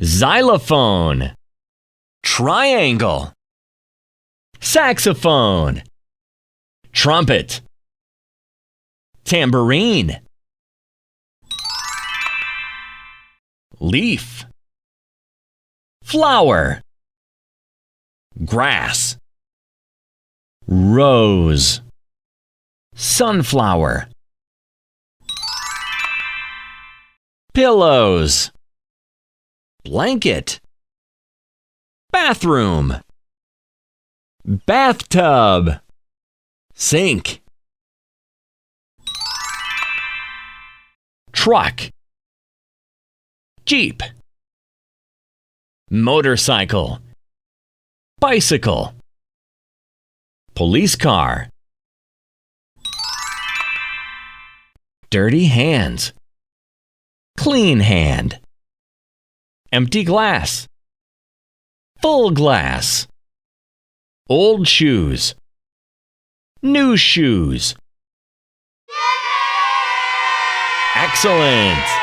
xylophone, triangle, saxophone, trumpet, tambourine, leaf, flower, grass, rose, sunflower, pillows, blanket, bathroom, bathtub, sink, truck, jeep, motorcycle, bicycle, police car, dirty hands, clean hand, empty glass, full glass, old shoes, new shoes. Excellent!